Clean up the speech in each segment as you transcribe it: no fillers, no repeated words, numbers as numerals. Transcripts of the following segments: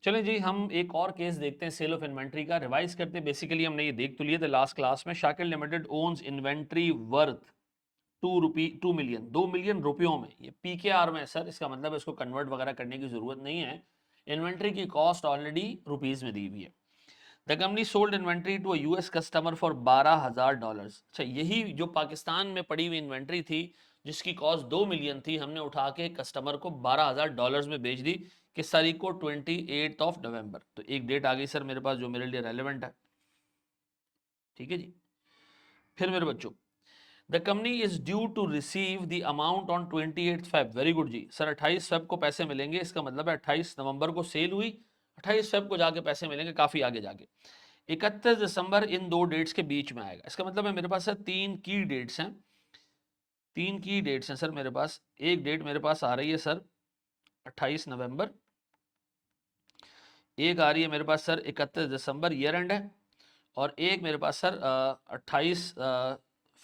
चलें जी, हम एक और केस देखते हैं सेल ऑफ इन्वेंट्री का, रिवाइज करते हैं। बेसिकली हमने ये देख तो लिए थे लास्ट क्लास में। Shakil limited owns inventory worth 2 million, 2 million रुपयों में। ये पीकेआर में है सर, इसका मतलब इसको कन्वर्ट वगैरह करने की जरूरत नहीं है। इन्वेंट्री की कॉस्ट ऑलरेडी रुपीज में दी हुई है। The company sold inventory to a US customer for $12,000। अच्छा, यही जो पाकिस्तान में पड़ी हुई इन्वेंट्री थी जिसकी कॉस्ट 2 मिलियन थी, हमने उठा के कस्टमर को $12,000 में बेच दी। किस तारीख को? 28 नवंबर। तो एक डेट आ गई सर मेरे पास जो मेरे लिए रेलेवेंट है। ठीक है जी। फिर मेरे बच्चों, the company is due to receive the amount on 28 Feb. Very good जी सर, 28 फेब को पैसे मिलेंगे। इसका मतलब है 28 नवंबर को सेल हुई, 28 फेब को जाके पैसे मिलेंगे, काफी आगे जाके। 31 दिसंबर इन दो डेट्स के बीच में आएगा। इसका मतलब है मेरे पास सर तीन की डेट्स हैं, तीन की डेट्स हैं सर मेरे पास। एक डेट मेरे पास आ रही है सर 28 नवंबर, एक आ रही है मेरे पास सर 31 दिसंबर, ईयर एंड है, और एक मेरे पास सर 28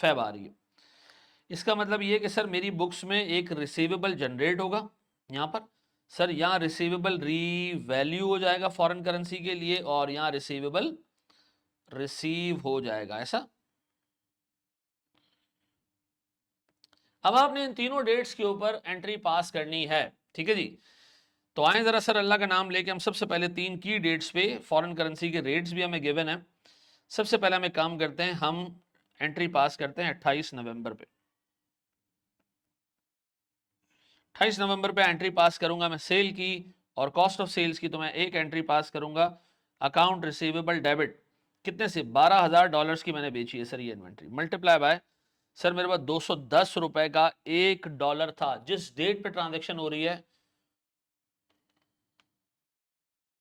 फेब आ रही है। इसका मतलब ये कि सर मेरी बुक्स में एक रिसीवेबल जनरेट होगा यहाँ पर सर, यहाँ रिसीवेबल रीवैल्यू हो जाएगा फॉरेन करेंसी के लिए, और यहाँ रिसीवेबल रिसीव हो जाएगा ऐसा। अब आपने इन तीनों डेट्स के ऊपर एंट्री पास करनी है। ठीक है जी। तो आए जरा सर अल्लाह का नाम लेके हम सबसे पहले तीन की डेट्स पे फॉरेन करेंसी के रेट्स भी हमें गिवन है। सबसे पहले हम एक काम करते हैं, हम एंट्री पास करते हैं 28 नवंबर पे। 28 नवंबर पे एंट्री पास करूंगा मैं सेल की और कॉस्ट ऑफ सेल्स की। तो मैं एक एंट्री पास करूंगा, अकाउंट रिसीवेबल डेबिट। कितने से? $12,000 की मैंने बेची है सर ये इन्वेंट्री, मल्टीप्लाई बाय सर मेरे पास 210 रुपए का $1 था जिस डेट पे ट्रांजेक्शन हो रही है,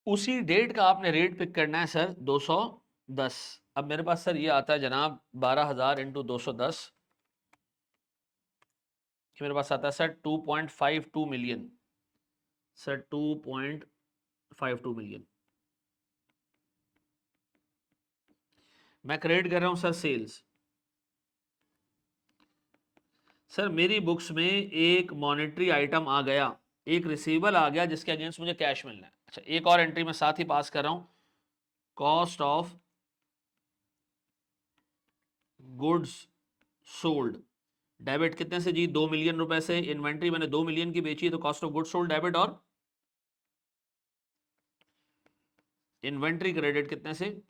उसी डेट का आपने रेट पिक करना है सर 210। अब मेरे पास सर ये आता है जनाब 12,000 इंटू 210, मेरे पास आता है सर 2.52 मिलियन सर, 2.52 मिलियन मैं क्रेडिट कर रहा हूं सर सेल्स। सर मेरी बुक्स में एक मॉनेटरी आइटम आ गया, एक रिसीवेबल आ गया जिसके अगेंस्ट मुझे कैश मिलना है। अच्छा, एक और एंट्री में साथ ही पास कर रहा हूं, cost of goods sold debit. कितने से जी? 2 मिलियन रुपए से। इन्वेंट्री मैंने 2 मिलियन की बेची है, तो cost of goods sold debit और इन्वेंट्री क्रेडिट कितने से?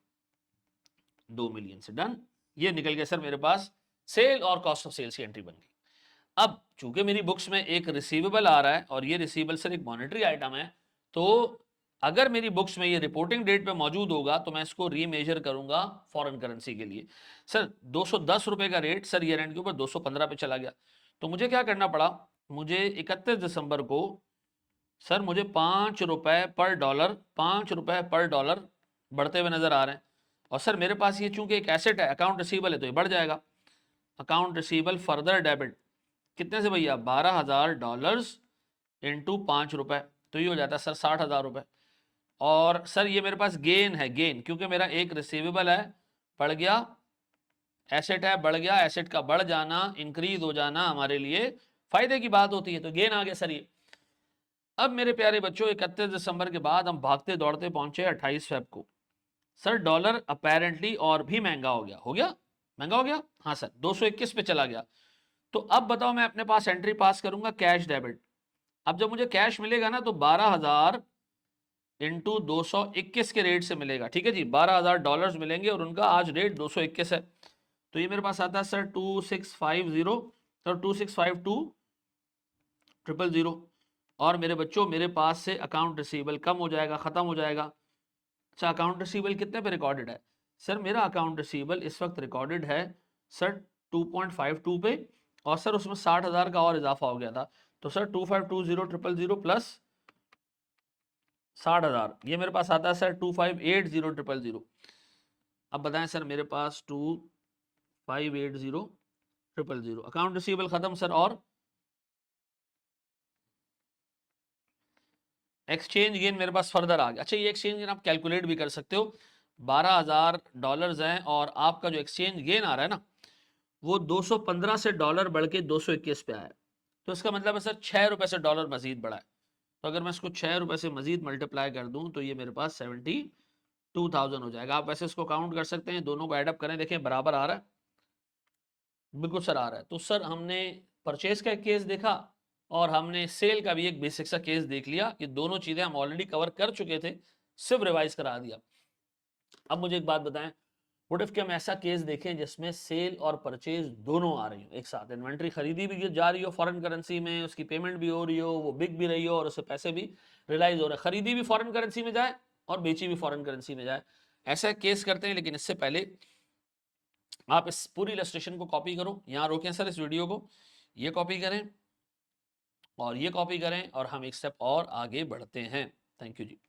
2 मिलियन से। डन। ये निकल गया सर मेरे पास सेल और कॉस्ट ऑफ सेल्स की एंट्री बन गई। अब चूंकि मेरी बुक्स में एक रिसीवेबल आ रहा है और ये रिसीवेबल सर एक मॉनेटरी आइटम है, तो अगर मेरी बुक्स में ये रिपोर्टिंग डेट पे मौजूद होगा तो मैं इसको रीमेजर करूंगा फॉरेन करेंसी के लिए। सर 210 रुपए का रेट सर ईयर एंड के ऊपर 215 पे चला गया, तो मुझे क्या करना पड़ा? मुझे 31 दिसंबर को सर मुझे 5 रुपए पर डॉलर, 5 रुपए पर डॉलर बढ़ते हुए नजर आ रहे हैं। और सर मेरे पास ये चूंकि एक एसेट है, अकाउंट रिसीवेबल है, तो ये बढ़ जाएगा। अकाउंट रिसीवेबल फर्दर डेबिट कितने से भैया? $12,000 इंटू 5 रुपए, तो ये हो जाता है सर 60,000 रुपए। और सर ये मेरे पास गेन है, गेन क्योंकि मेरा एक रिसीवेबल है, बढ़ गया, एसेट है, बढ़ गया। एसेट का बढ़ जाना, इंक्रीज हो जाना हमारे लिए फायदे की बात होती है, तो गेन आ गया सर ये। अब मेरे प्यारे बच्चों 31 दिसंबर के बाद हम भागते दौड़ते पहुंचे 28 फेब को। सर डॉलर अपेरेंटली और भी महंगा हो गया, हो गया महंगा हो गया, हाँ सर 221 पे चला गया। तो अब बताओ मैं अपने पास एंट्री पास करूंगा कैश डेबिट। अब जब मुझे कैश मिलेगा ना तो 12,000 इंटू 221 के रेट से मिलेगा। ठीक है जी, $12,000 मिलेंगे और उनका आज रेट 221 है। तो ये मेरे पास आता है सर 2650 सर 2652,000। और मेरे बच्चों मेरे पास से अकाउंट रिसीवेबल कम हो जाएगा, खत्म हो जाएगा। अच्छा, अकाउंट रिसीवेबल कितने पे रिकॉर्डेड है? सर मेरा अकाउंट रिसीवेबल इस वक्त रिकॉर्डेड है सर 2.52 पे, और सर उसमें 60,000 का और इजाफा हो गया था। तो सर 2520,000 प्लस 60,000, ये मेरे पास आता है सर 2580,000। अब बताएं सर मेरे पास 2580,000, अकाउंट रिसीवेबल खत्म सर। और एक्सचेंज गेन मेरे पास फर्दर आ गया। अच्छा, ये एक्सचेंज गेन आप कैलकुलेट भी कर सकते हो। $12,000 हैं और आपका जो एक्सचेंज गेन आ रहा है ना, वो 215 से डॉलर बढ़ के 221 पे आया है। तो इसका मतलब है सर 6 रुपए से डॉलर मजीद बढ़ा है। तो अगर मैं इसको 6 रुपए से मजीद मल्टीप्लाई कर दूं तो ये मेरे पास 72,000 हो जाएगा। आप वैसे इसको काउंट कर सकते हैं, दोनों को एडअप करें, देखें बराबर आ रहा है, बिल्कुल सर आ रहा है। तो सर हमने परचेज का एक केस देखा और हमने सेल का भी एक बेसिक सा केस देख लिया, ये दोनों चीजें हम ऑलरेडी कवर कर चुके थे, सिर्फ रिवाइज करा दिया। अब मुझे एक बात बताएं, व्हाट इफ कि हम ऐसा केस देखें जिसमें सेल और परचेज दोनों आ रही हो एक साथ, इन्वेंट्री खरीदी भी जा रही हो फॉरेन करेंसी में, उसकी पेमेंट भी हो रही हो, वो बिक भी रही हो और उससे पैसे भी रियलाइज हो रहे हैं, खरीदी भी फॉरेन करेंसी में जाए और बेची भी फॉरेन करेंसी में जाए, ऐसा केस करते हैं। लेकिन इससे पहले आप इस पूरी इलस्ट्रेशन को कॉपी करो, यहाँ रोकें सर इस वीडियो को, ये कॉपी करें और ये कॉपी करें और हम एक स्टेप और आगे बढ़ते हैं। Thank you ji.